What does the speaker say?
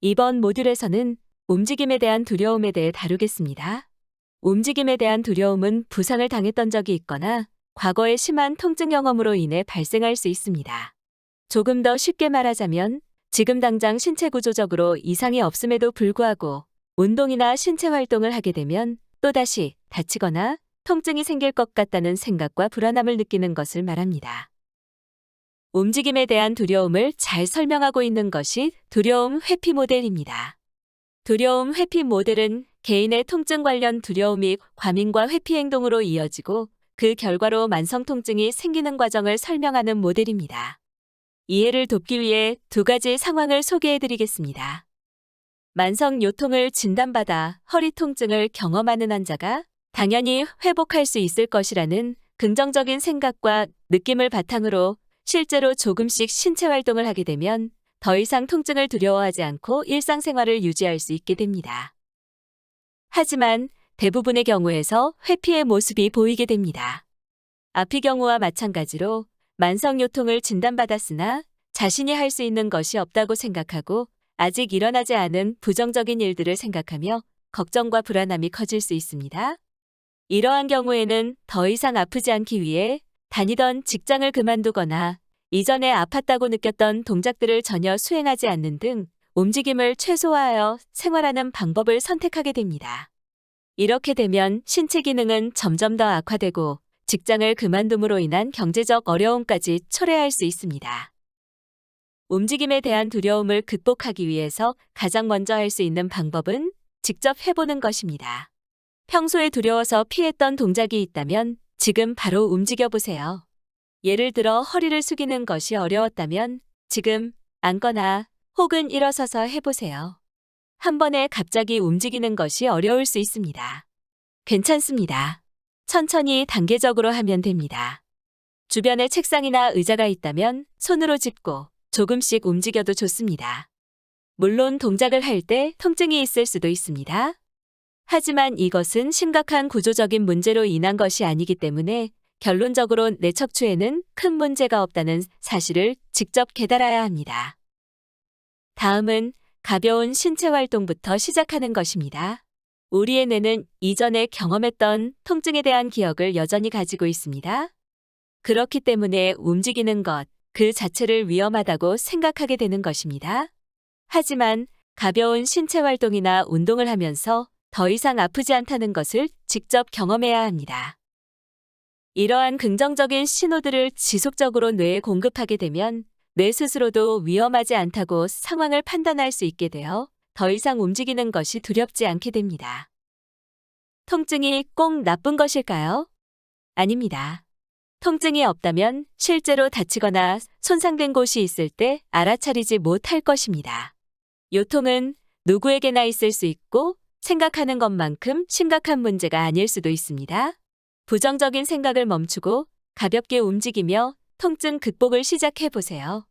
이번 모듈에서는 움직임에 대한 두려움에 대해 다루겠습니다. 움직임에 대한 두려움은 부상을 당했던 적이 있거나 과거의 심한 통증 경험으로 인해 발생할 수 있습니다. 조금 더 쉽게 말하자면 지금 당장 신체 구조적으로 이상이 없음에도 불구하고 운동이나 신체 활동을 하게 되면 또다시 다치거나 통증이 생길 것 같다는 생각과 불안함을 느끼는 것을 말합니다. 움직임에 대한 두려움을 잘 설명하고 있는 것이 두려움 회피 모델입니다. 두려움 회피 모델은 개인의 통증 관련 두려움이 과민과 회피 행동으로 이어지고 그 결과로 만성 통증이 생기는 과정을 설명하는 모델입니다. 이해를 돕기 위해 두 가지 상황을 소개해 드리겠습니다. 만성 요통을 진단받아 허리 통증을 경험하는 환자가 당연히 회복할 수 있을 것이라는 긍정적인 생각과 느낌을 바탕으로 실제로 조금씩 신체 활동을 하게 되면 더 이상 통증을 두려워하지 않고 일상생활을 유지할 수 있게 됩니다. 하지만 대부분의 경우에서 회피의 모습이 보이게 됩니다. 앞의 경우와 마찬가지로 만성 요통을 진단받았으나 자신이 할 수 있는 것이 없다고 생각하고 아직 일어나지 않은 부정적인 일들을 생각하며 걱정과 불안함이 커질 수 있습니다. 이러한 경우에는 더 이상 아프지 않기 위해 다니던 직장을 그만두거나 이전에 아팠다고 느꼈던 동작들을 전혀 수행하지 않는 등 움직임을 최소화하여 생활하는 방법을 선택하게 됩니다. 이렇게 되면 신체 기능은 점점 더 악화되고 직장을 그만둠으로 인한 경제적 어려움까지 초래할 수 있습니다. 움직임에 대한 두려움을 극복하기 위해서 가장 먼저 할 수 있는 방법은 직접 해보는 것입니다. 평소에 두려워서 피했던 동작이 있다면 지금 바로 움직여보세요. 예를 들어 허리를 숙이는 것이 어려웠다면 지금 앉거나 혹은 일어서서 해보세요. 한 번에 갑자기 움직이는 것이 어려울 수 있습니다. 괜찮습니다. 천천히 단계적으로 하면 됩니다. 주변에 책상이나 의자가 있다면 손으로 짚고 조금씩 움직여도 좋습니다. 물론 동작을 할 때 통증이 있을 수도 있습니다. 하지만 이것은 심각한 구조적인 문제로 인한 것이 아니기 때문에 결론적으로 내 척추에는 큰 문제가 없다는 사실을 직접 깨달아야 합니다. 다음은 가벼운 신체 활동부터 시작하는 것입니다. 우리의 뇌는 이전에 경험했던 통증에 대한 기억을 여전히 가지고 있습니다. 그렇기 때문에 움직이는 것 그 자체를 위험하다고 생각하게 되는 것입니다. 하지만 가벼운 신체 활동이나 운동을 하면서 더 이상 아프지 않다는 것을 직접 경험해야 합니다. 이러한 긍정적인 신호들을 지속적으로 뇌에 공급하게 되면 뇌 스스로도 위험하지 않다고 상황을 판단할 수 있게 되어 더 이상 움직이는 것이 두렵지 않게 됩니다. 통증이 꼭 나쁜 것일까요? 아닙니다. 통증이 없다면 실제로 다치거나 손상된 곳이 있을 때 알아차리지 못할 것입니다. 요통은 누구에게나 있을 수 있고 생각하는 것만큼 심각한 문제가 아닐 수도 있습니다. 부정적인 생각을 멈추고 가볍게 움직이며 통증 극복을 시작해 보세요.